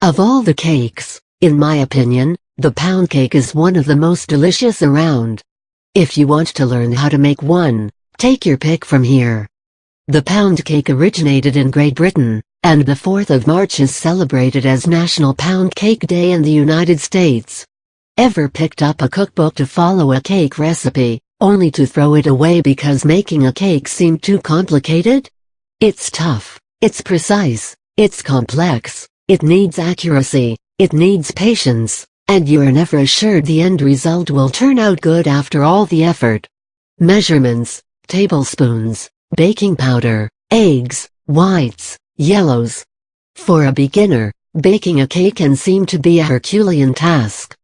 Of all the cakes, in my opinion, the pound cake is one of the most delicious around. If you want to learn how to make one, take your pick from here. The pound cake originated in Great Britain, and the 4th of March is celebrated as National Pound Cake Day in the United States. Ever picked up a cookbook to follow a cake recipe, only to throw it away because making a cake seemed too complicated? It's tough, it's precise, it's complex, it needs accuracy, it needs patience, and you're never assured the end result will turn out good after all the effort. Measurements: tablespoons, baking powder, eggs, whites, yellows. For a beginner, baking a cake can seem to be a Herculean task.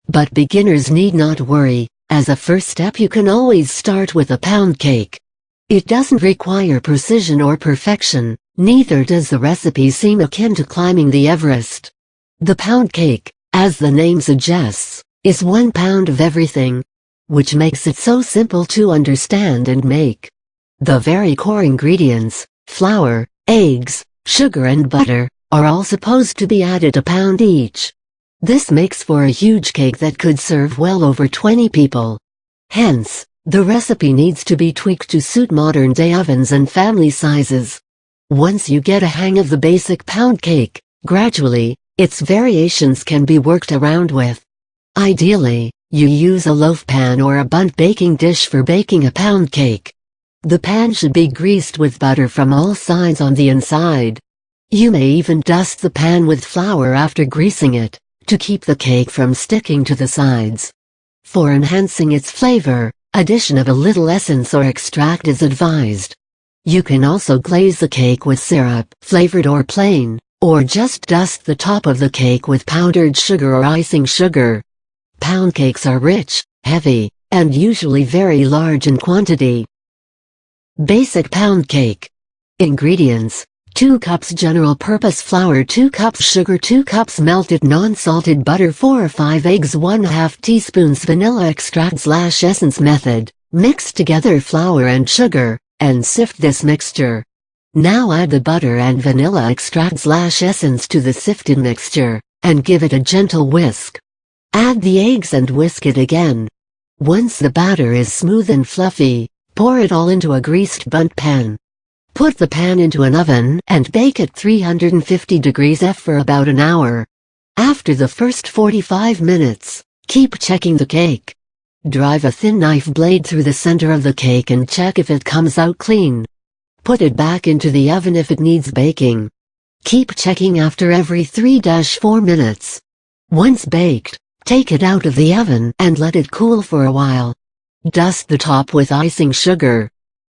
But beginners need not worry, as a first step you can always start with a pound cake. It doesn't require precision or perfection, neither does the recipe seem akin to climbing the Everest. The pound cake, as the name suggests, is 1 pound of everything, which makes it so simple to understand and make. The very core ingredients, flour, eggs, sugar and butter, are all supposed to be added a pound each. This makes for a huge cake that could serve well over 20 people. Hence, the recipe needs to be tweaked to suit modern-day ovens and family sizes. Once you get a hang of the basic pound cake, gradually, its variations can be worked around with. Ideally, you use a loaf pan or a bundt baking dish for baking a pound cake. The pan should be greased with butter from all sides on the inside. You may even dust the pan with flour after greasing it, to keep the cake from sticking to the sides. For enhancing its flavor, addition of a little essence or extract is advised. You can also glaze the cake with syrup, flavored or plain, or just dust the top of the cake with powdered sugar or icing sugar. Pound cakes are rich, heavy, and usually very large in quantity. Basic pound cake. Ingredients: 2 cups general purpose flour, 2 cups sugar, 2 cups melted non-salted butter, 4 or 5 eggs, 1/2 teaspoons vanilla extract/essence. Method: mix together flour and sugar, and sift this mixture. Now add the butter and vanilla extract/essence to the sifted mixture, and give it a gentle whisk. Add the eggs and whisk it again. Once the batter is smooth and fluffy, pour it all into a greased bundt pan. Put the pan into an oven and bake at 350 degrees F for about an hour. After the first 45 minutes, keep checking the cake. Drive a thin knife blade through the center of the cake and check if it comes out clean. Put it back into the oven if it needs baking. Keep checking after every 3-4 minutes. Once baked, take it out of the oven and let it cool for a while. Dust the top with icing sugar.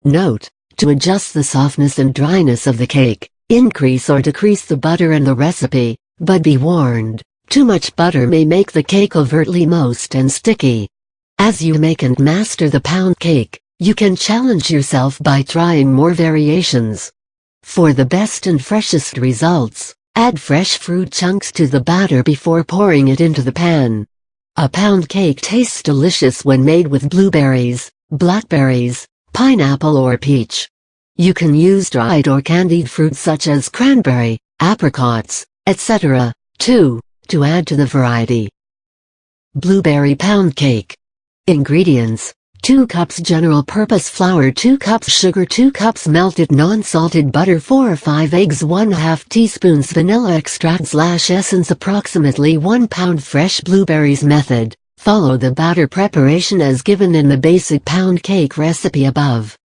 Note: to adjust the softness and dryness of the cake, increase or decrease the butter in the recipe, but be warned, too much butter may make the cake overtly moist and sticky. As you make and master the pound cake, you can challenge yourself by trying more variations. For the best and freshest results, add fresh fruit chunks to the batter before pouring it into the pan. A pound cake tastes delicious when made with blueberries, blackberries, pineapple or peach. You can use dried or candied fruits such as cranberry, apricots, etc., too, to add to the variety. Blueberry pound cake. Ingredients: 2 cups general purpose flour, 2 cups sugar, 2 cups melted non-salted butter, 4 or 5 eggs, 1/2 teaspoons vanilla extract/essence, approximately 1 pound fresh blueberries. Method: follow the batter preparation as given in the basic pound cake recipe above.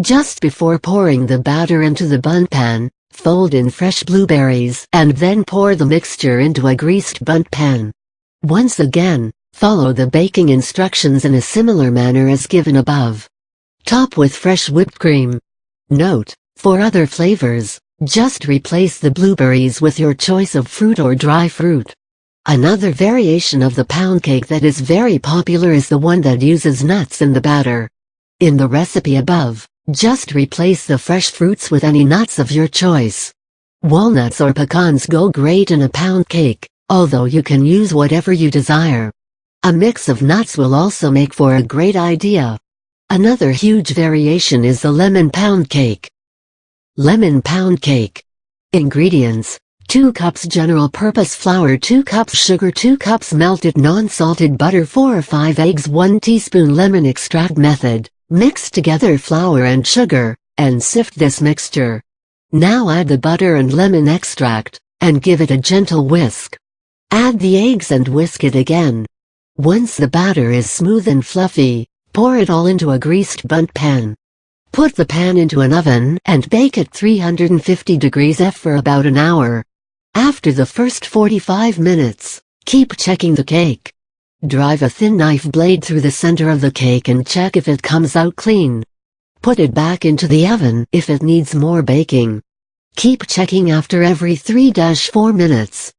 Just before pouring the batter into the bundt pan, fold in fresh blueberries and then pour the mixture into a greased bundt pan. Once again, follow the baking instructions in a similar manner as given above. Top with fresh whipped cream. Note: for other flavors, just replace the blueberries with your choice of fruit or dry fruit. Another variation of the pound cake that is very popular is the one that uses nuts in the batter. In the recipe above, just replace the fresh fruits with any nuts of your choice. Walnuts or pecans go great in a pound cake, although you can use whatever you desire. A mix of nuts will also make for a great idea. Another huge variation is the lemon pound cake. Lemon pound cake. Ingredients: 2 cups general purpose flour, 2 cups sugar, 2 cups melted non-salted butter, 4 or 5 eggs, 1 teaspoon lemon extract. Method: mix together flour and sugar, and sift this mixture. Now add the butter and lemon extract, and give it a gentle whisk. Add the eggs and whisk it again. Once the batter is smooth and fluffy, pour it all into a greased bundt pan. Put the pan into an oven and bake at 350 degrees F for about an hour. After the first 45 minutes, keep checking the cake. Drive a thin knife blade through the center of the cake and check if it comes out clean. Put it back into the oven if it needs more baking. Keep checking after every 3-4 minutes.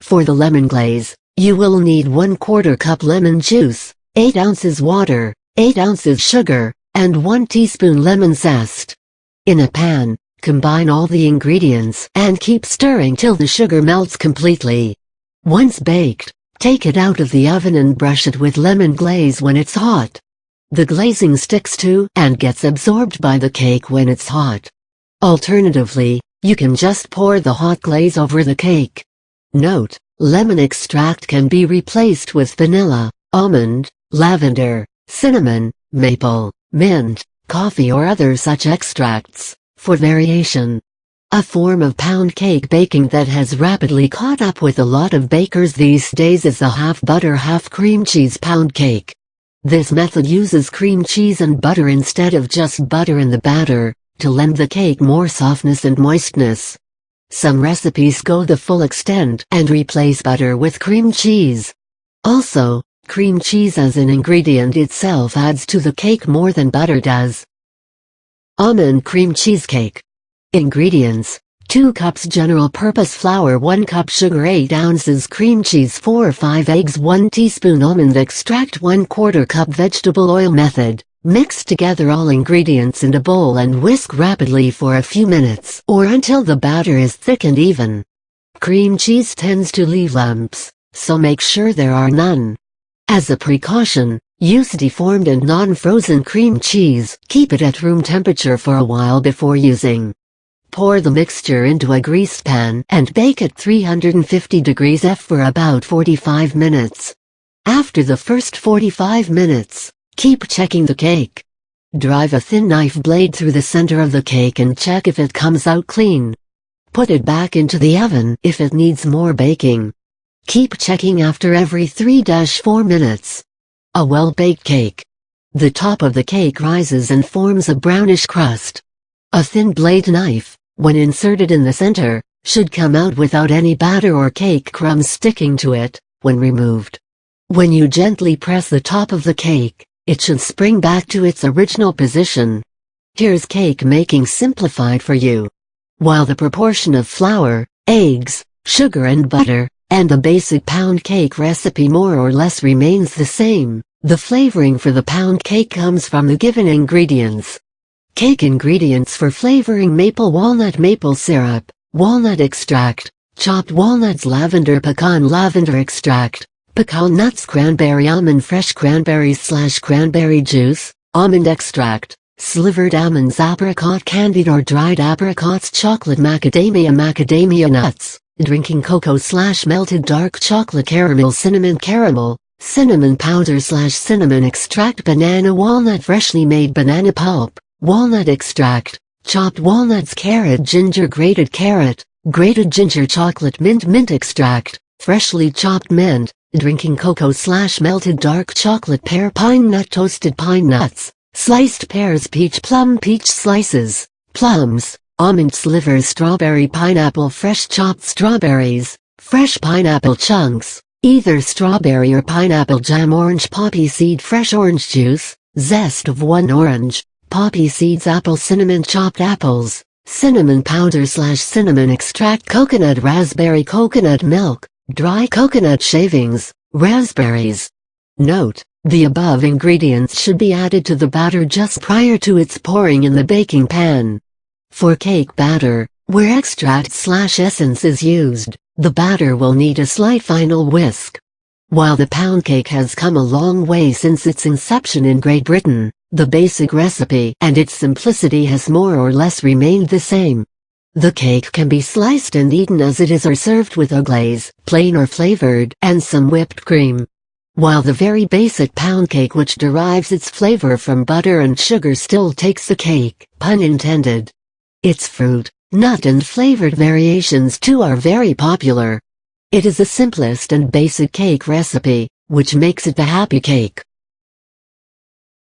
For the lemon glaze, you will need 1/4 cup lemon juice, 8 ounces water, 8 ounces sugar, and 1 teaspoon lemon zest. In a pan, combine all the ingredients and keep stirring till the sugar melts completely. Once baked, take it out of the oven and brush it with lemon glaze when it's hot. The glazing sticks to and gets absorbed by the cake when it's hot. Alternatively, you can just pour the hot glaze over the cake. Note: lemon extract can be replaced with vanilla, almond, lavender, cinnamon, maple, mint, coffee or other such extracts, for variation. A form of pound cake baking that has rapidly caught up with a lot of bakers these days is the half butter half cream cheese pound cake. This method uses cream cheese and butter instead of just butter in the batter, to lend the cake more softness and moistness. Some recipes go the full extent and replace butter with cream cheese. Also, cream cheese as an ingredient itself adds to the cake more than butter does. Almond cream cheesecake. Ingredients: 2 cups general purpose flour, 1 cup sugar, 8 ounces cream cheese, 4 or 5 eggs, 1 teaspoon almond extract, 1/4 cup vegetable oil. Method: mix together all ingredients in a bowl and whisk rapidly for a few minutes or until the batter is thick and even. Cream cheese tends to leave lumps, so make sure there are none. As a precaution, use deformed and non-frozen cream cheese. Keep it at room temperature for a while before using. Pour the mixture into a greased pan and bake at 350 degrees F for about 45 minutes. After the first 45 minutes, keep checking the cake. Drive a thin knife blade through the center of the cake and check if it comes out clean. Put it back into the oven if it needs more baking. Keep checking after every 3-4 minutes. A well-baked cake. The top of the cake rises and forms a brownish crust. A thin blade knife, when inserted in the center, should come out without any batter or cake crumbs sticking to it, when removed. When you gently press the top of the cake, it should spring back to its original position. Here's cake making simplified for you. While the proportion of flour, eggs, sugar and butter, and the basic pound cake recipe more or less remains the same, the flavoring for the pound cake comes from the given ingredients. Cake ingredients for flavoring: maple walnut, maple syrup, walnut extract, chopped walnuts, lavender extract, pecan nuts, cranberry, almond, fresh cranberries/cranberry juice, almond extract, slivered almonds, apricot candied or dried apricots, chocolate, macadamia nuts, drinking cocoa/melted dark chocolate, caramel, cinnamon powder/cinnamon extract, banana, walnut, freshly made banana pulp, walnut extract, chopped walnuts, carrot, ginger, grated ginger, chocolate, mint extract, freshly chopped mint, drinking cocoa/melted dark chocolate, pear, pine nut, toasted pine nuts, sliced pears, peach slices, plums, almond slivers, strawberry, pineapple, fresh chopped strawberries, fresh pineapple chunks, either strawberry or pineapple jam, orange, poppy seed, fresh orange juice, zest of 1 orange, poppy seeds, apple, cinnamon, chopped apples, cinnamon powder/cinnamon extract, coconut, raspberry, coconut milk, dry coconut shavings, raspberries. Note: the above ingredients should be added to the batter just prior to its pouring in the baking pan. For cake batter, where extract/essence is used, the batter will need a slight final whisk. While the pound cake has come a long way since its inception in Great Britain, the basic recipe and its simplicity has more or less remained the same. The cake can be sliced and eaten as it is or served with a glaze, plain or flavored, and some whipped cream. While the very basic pound cake, which derives its flavor from butter and sugar, still takes the cake, pun intended. Its fruit, nut and flavored variations too are very popular. It is the simplest and basic cake recipe, which makes it the happy cake.